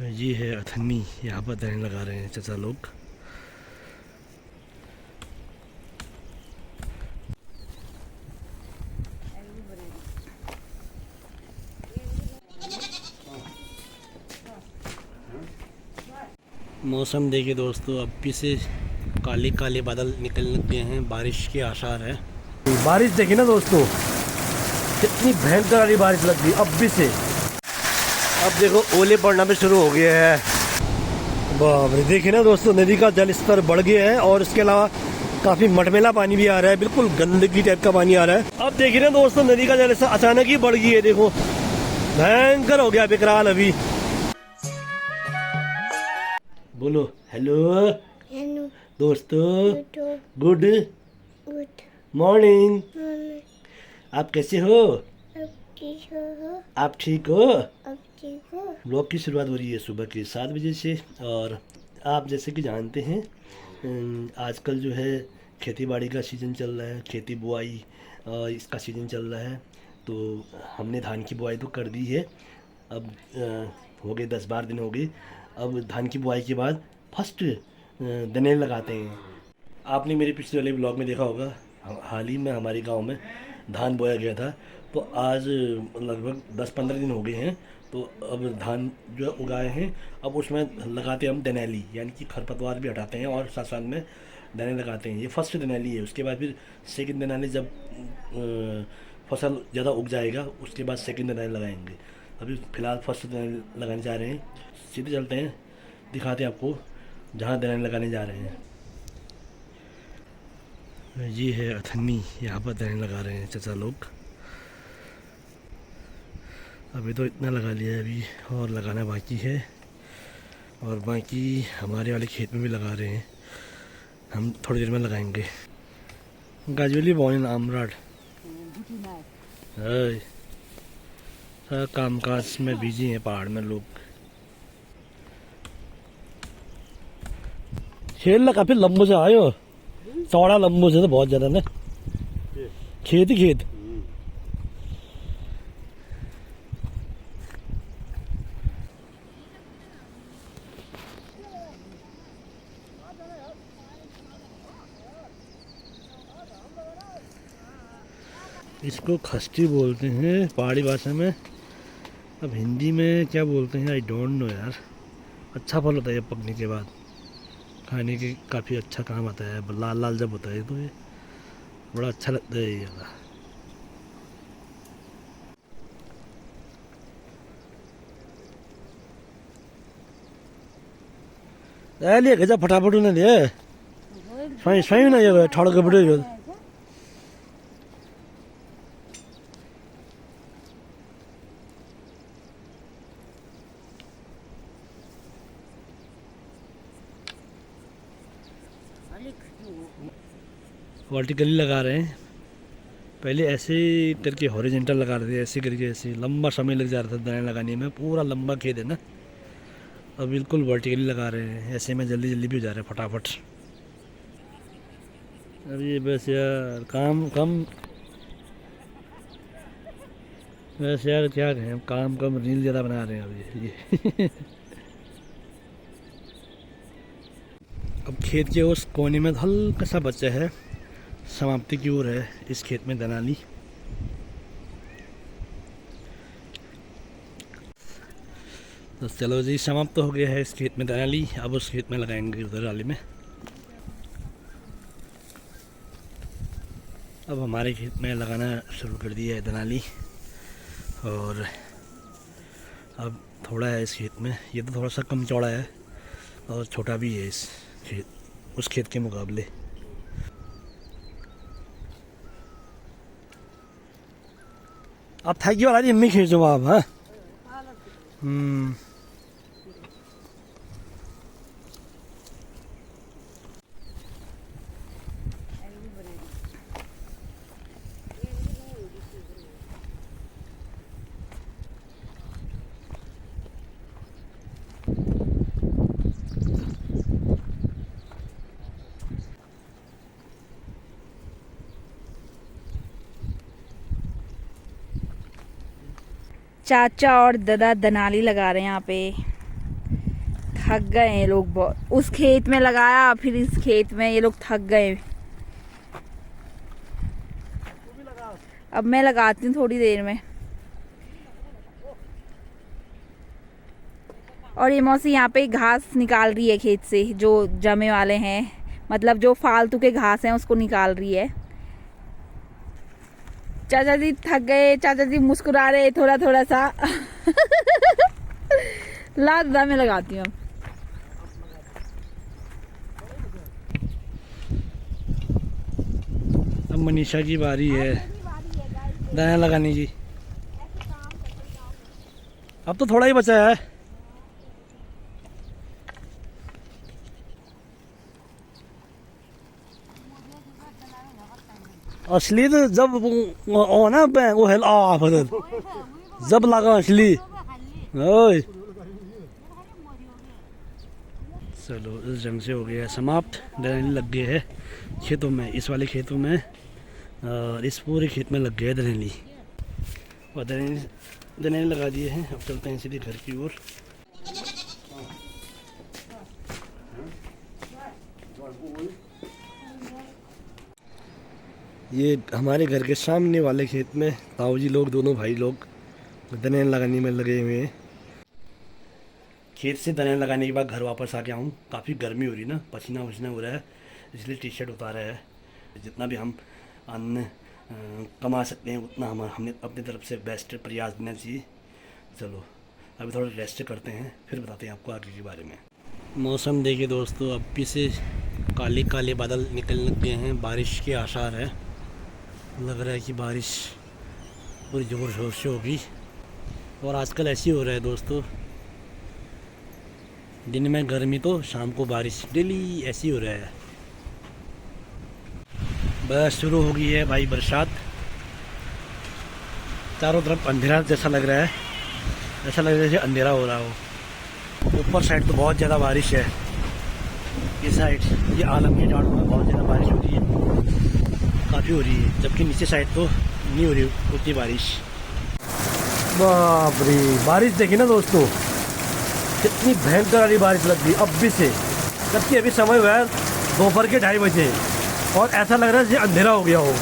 ये है अथन्नी, यहाँ पर दहन लगा रहे हैं चाचा लोग। मौसम देखिए दोस्तों, अब भी से काले काले बादल निकल लग गए हैं, बारिश के आसार है। बारिश देखिए ना दोस्तों, कितनी भयंकर वाली बारिश लग गई अब भी से। अब देखो ओले पड़ना भी शुरू हो गया है। बाप रे, देखिए ना दोस्तों, नदी का जल स्तर बढ़ गया है और इसके अलावा काफी मटमैला पानी भी आ रहा है, बिल्कुल गंदगी टाइप का पानी आ रहा है। अब देखिए ना दोस्तों, नदी का जल स्तर अचानक ही बढ़ गई है, देखो भयंकर हो गया विकराल। अभी बोलो हेलो हेलो दोस्तों, गुड गुड मॉर्निंग। आप कैसे हो? अब ठीक हो? आप ठीक हो? अब ठीक हो? ब्लॉग की शुरुआत हो रही है सुबह के 7 बजे से। और आप जैसे कि जानते हैं, आजकल जो है खेती बाड़ी का सीज़न चल रहा है, खेती बुआई इसका सीज़न चल रहा है। तो हमने धान की बुआई तो कर दी है, अब हो गए 10-12 दिन हो गए। अब धान की बुआई के बाद फर्स्ट दनेल लगाते हैं। आपने मेरे पिछले वाले ब्लॉग में देखा होगा, हाल ही में हमारे गांव में धान बोया गया था। तो आज लगभग 10-15 दिन हो गए हैं। तो अब धान जो उगाए हैं, अब उसमें लगाते हैं हम दनैली, यानी कि खरपतवार भी हटाते हैं और साथ साथ में दने लगाते हैं। ये फर्स्ट दनैली है। उसके बाद फिर सेकंड दनैली, जब फसल ज़्यादा उग जाएगा उसके बाद सेकंड दनैली लगाएंगे। अभी फ़िलहाल फर्स्ट दनैली लगाने जा रहे हैं। सीधे चलते हैं, दिखाते हैं आपको जहाँ दनैली लगाने जा रहे हैं। ये है अथन्नी, यहाँ पर दहन लगा रहे हैं चाचा लोग। अभी तो इतना लगा लिया है, अभी और लगाना बाकी है। और बाकी हमारे वाले खेत में भी लगा रहे हैं, हम थोड़ी देर में लगाएंगे। गाजवली बॉर्न इन आमराड। सारा काम काज में बिजी हैं पहाड़ में लोग। खेल काफ़ी लंबो से आयो, चौड़ा लंबो से तो बहुत ज़्यादा ना, खेत ही खेत। इसको खस्ती बोलते हैं पहाड़ी भाषा में। अब हिंदी में क्या बोलते हैं आई डोंट नो यार। अच्छा फल होता है ये पकने के बाद, खाने के काफ़ी अच्छा काम आता है। लाल लाल जब होता है तो ये बड़ा अच्छा लगता है ये वाला। ले गजा फटाफट उन्हें दे स्वयं स्वयं ना ये ठाड़ के बड़े जो वर्टिकली लगा रहे हैं। पहले ऐसे करके हॉरिजेंटल लगा रहे थे, ऐसे करके ऐसे लंबा समय लग जा रहा था दाने लगाने में, पूरा लंबा खेत है ना। अब बिल्कुल वर्टिकली लगा रहे हैं, ऐसे में जल्दी जल्दी भी हो जा रहे हैं फटाफट। अब ये बस यार काम कम, बस यार क्या कहें, काम कम रील ज़्यादा बना रहे हैं अब ये अब खेत के उस कोने में हल्का सा बचा है, समाप्ति की ओर है इस खेत में दनाली। तो चलो जी, समाप्त हो गया है इस खेत में दनाली। अब उस खेत में लगाएंगे उधर वाले में। अब हमारे खेत में लगाना शुरू कर दिया है दनाली। और अब थोड़ा है इस खेत में, ये तो थोड़ा सा कम चौड़ा है और छोटा भी है इस खेत, उस खेत के मुकाबले। अब थैंक वाला जी, अम्मी खींचो आप। हाँ चाचा और दादा दनाली लगा रहे हैं यहाँ पे। थक गए हैं ये लोग बहुत। उस खेत में लगाया, फिर इस खेत में, ये लोग थक गए। अब मैं लगाती हूँ थोड़ी देर में। और ये मौसी यहाँ पे घास निकाल रही है खेत से, जो जमे वाले हैं, मतलब जो फालतू के घास हैं उसको निकाल रही है। चाचा जी थक गए, चाचा जी मुस्कुरा रहे थोड़ा थोड़ा सा। ला दादा मैं लगाती हूँ। अब मनीषा की बारी है दाना लगाने की। अब तो थोड़ा ही बचा है। असली तो जब वो ना वो है बदल जब लगा असली। ओए चलो इस जंग से हो गया समाप्त। दलहनी लग गए है खेतों में, इस वाले खेतों में और इस पूरे खेत में लग गए दलहनी। और दलहनी लगा दिए हैं। अब चलते हैं सीधे घर की ओर। ये हमारे घर के सामने वाले खेत में ताऊ जी लोग, दोनों भाई लोग दलहन लगाने में लगे हुए हैं। खेत से दलहन लगाने के बाद घर वापस आ गया हूँ। काफ़ी गर्मी हो रही ना, पसीना वसीना हो रहा है, इसलिए टी शर्ट उतारा है। जितना भी हम अन्न कमा सकते हैं उतना हमने अपनी तरफ से बेस्ट प्रयास देना चाहिए। चलो अभी थोड़ा रेस्ट करते हैं, फिर बताते हैं आपको आगे के बारे में। मौसम देखिए दोस्तों, अभी से काले काले बादल निकलने लग गए हैं, बारिश के आसार है। लग रहा है कि बारिश पूरी ज़ोर शोर से होगी। और आजकल ऐसे ही हो रहा है दोस्तों, दिन में गर्मी तो शाम को बारिश, डेली ऐसे ही हो रहा है। बस शुरू हो गई है भाई बरसात। चारों तरफ अंधेरा जैसा लग रहा है, ऐसा लग रहा है जैसे अंधेरा हो रहा हो। ऊपर साइड तो बहुत ज़्यादा बारिश है। ये साइड, ये आलमगीर घाट में बहुत ज़्यादा बारिश हो रही है, काफ़ी हो रही है। जबकि नीचे साइड तो नहीं हो रही उतनी बारिश। बाप रे, बारिश देखी ना दोस्तों, कितनी भयंकर वाली बारिश लग गई अब भी से। जबकि अभी समय हुआ है दोपहर के 2:30 बजे और ऐसा लग रहा है जैसे अंधेरा हो गया हो।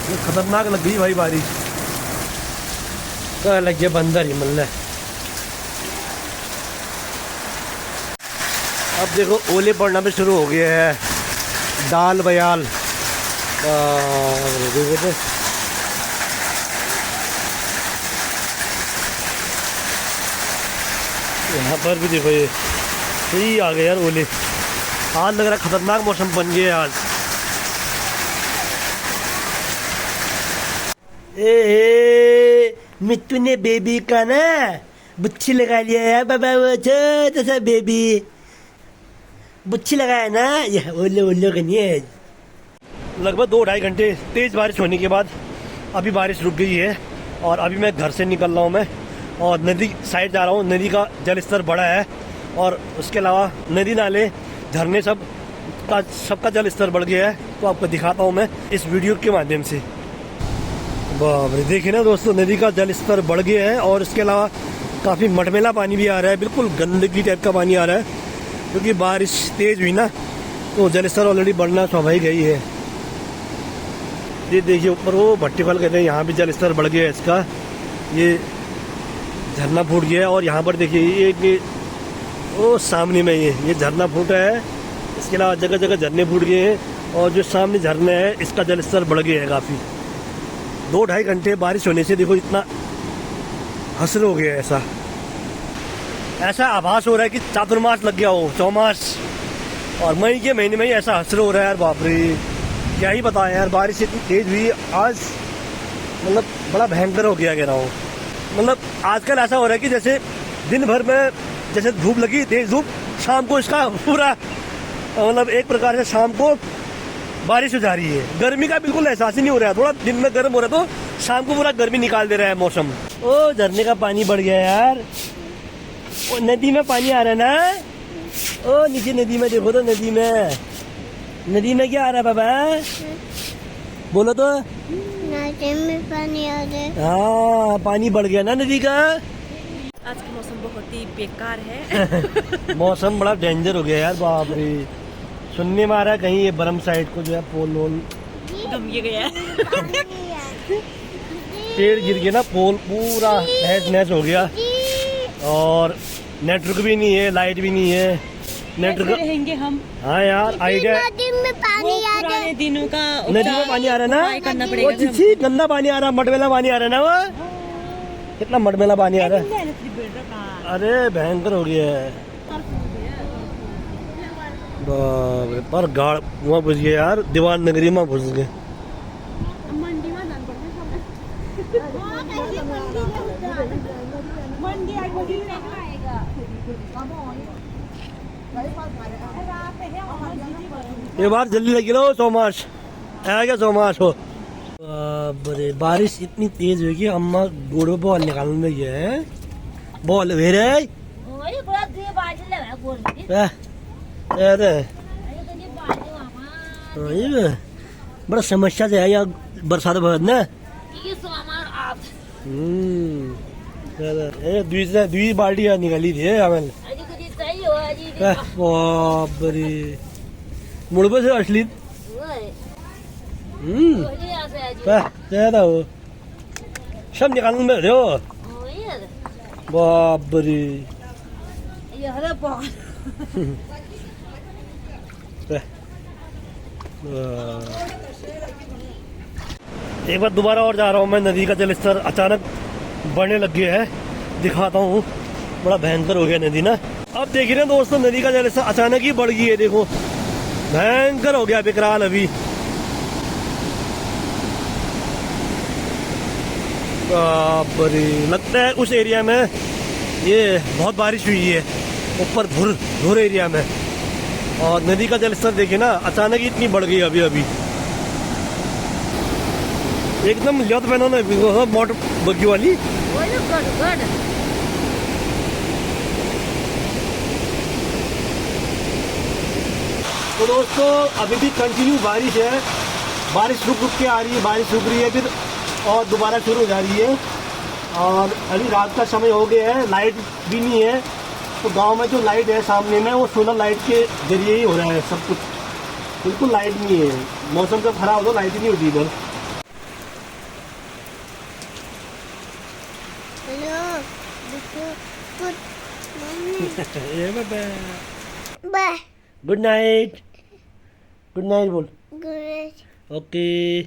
ये खतरनाक लग गई भाई बारिश। तो लग गया बंदर ही मल्ला। अब देखो ओले पड़ना भी शुरू हो गया है, दाल बयाल। यहाँ पर भी देखो ये सही आ गए यार ओले। आज लग रहा है खतरनाक मौसम बन गया आज। मिट्टू ने बेबी का ना बुच्छी लगा लिया है बाबा, वो छोटा सा बेबी बुच्छी लगाया ना, ये ओले ओले का नहीं है। लगभग 2-2.5 घंटे तेज़ बारिश होने के बाद अभी बारिश रुक गई है और अभी मैं घर से निकल रहा हूँ मैं और नदी साइड जा रहा हूँ। नदी का जल स्तर बढ़ा है और उसके अलावा नदी नाले झरने सबका जल स्तर बढ़ गया है। तो आपको दिखाता हूँ मैं इस वीडियो के माध्यम से। बाप रे, देखिए ना दोस्तों, नदी का जल स्तर बढ़ गया है और इसके अलावा काफ़ी मटमैला पानी भी आ रहा है, बिल्कुल गंदगी टाइप का पानी आ रहा है। क्योंकि बारिश तेज़ हुई ना तो जल स्तर ऑलरेडी बढ़ना स्वाभाविक ही है। ये देखिए ऊपर वो भट्टीफल कहते हैं, यहाँ भी जल स्तर बढ़ गया है इसका। ये झरना फूट गया है और यहाँ पर देखिए ये वो सामने में ये झरना फूटा है। इसके अलावा जगह जगह झरने फूट गए हैं और जो सामने झरना है इसका जल स्तर बढ़ गया है काफ़ी। 2-2.5 घंटे बारिश होने से देखो इतना हसर हो गया है। ऐसा आभास हो रहा है कि चातुर्मास लग गया हो, चौमास। और मई के महीने में ही ऐसा हसर हो रहा है यार, बाप रे क्या ही बताएं यार। बारिश इतनी तेज़ हुई आज, मतलब बड़ा भयंकर हो गया कह रहा हूँ। मतलब आजकल ऐसा हो रहा है कि जैसे दिन भर में जैसे धूप लगी तेज धूप, शाम को इसका पूरा मतलब एक प्रकार से शाम को बारिश हो जा रही है। गर्मी का बिल्कुल एहसास ही नहीं हो रहा है। थोड़ा दिन में गर्म हो रहा है तो शाम को पूरा गर्मी निकाल दे रहा है मौसम। ओ झरने का पानी बढ़ गया यार, ओ नदी में पानी आ रहा है ना। ओ नीचे नदी में देखो तो, नदी में क्या आ रहा है बाबा? बोलो तो। नाचे में पानी आ रहा है। हाँ पानी बढ़ गया ना नदी का। आज का मौसम बहुत ही बेकार है। मौसम बड़ा डेंजर हो गया यार, बाप रे। सुनने में आ रहा है कहीं ये बरम साइड को जो है पोल वोल गम ये गया है। पेड़ गिर गया ना, पोल पूरा नहस नहस हो गया। और नेटवर्क भी नहीं है, लाइट भी नहीं है। नेटवर्क रहेंगे हम। हाँ यार आइडिया। नदी में पानी आ रहा है। पुराने दिनों का नदी में पानी आ रहा है उपाय करना ना, पड़ेगा वो चिच्छी गंदा पानी आ रहा है, मटमेला पानी आ रहा है ना वो। कितना मटमेला पानी आ रहा है, अरे भयंकर हो गया है। बाप रे, पर गाड़ वहाँ घुस गया यार, दीवान नगरी में घुस गए। ये बार जल्दी लगी लो सोमाश, है क्या सोमाश हो। बड़े बारिश इतनी तेज होगी, अम्मा गोड़ में बॉल निकालने लगी है। बॉल वेरे अरे ये बड़ा समस्या से है यार बरसात बहुत ना। दुई बाल्टी निकाली थी हमें। बाप रे, मुड़बे से असली हो सब निकालने में हो। बाप रे, एक बार दोबारा और जा रहा हूँ मैं। नदी का जलस्तर अचानक बढ़ने लग गया है, दिखाता हूँ। बड़ा भयंकर हो गया नदी ना। अब देख रहे हैं दोस्तों, नदी का जलस्तर अचानक ही बढ़ गई है। देखो भयंकर हो गया विकराल अभी। बाप रे, लगता है उस एरिया में ये बहुत बारिश हुई है, ऊपर धुर एरिया में। और नदी का जलस्तर देखिए ना, अचानक ही इतनी बढ़ गई अभी अभी। एकदम लियात पहना ना मोटर बग्गी वाली। तो दोस्तों अभी भी कंटिन्यू बारिश है। बारिश रुक रुक के आ रही है, बारिश रुक रही है फिर और दोबारा शुरू हो जा रही है। और अभी रात का समय हो गया है, लाइट भी नहीं है। तो गांव में जो लाइट है सामने में, वो सोलर लाइट के जरिए ही हो रहा है सब कुछ। बिल्कुल लाइट नहीं है, मौसम जब खराब हो तो लाइट ही नहीं होती इधर। गुड नाइट, गुड नाइट बोल। Good okay.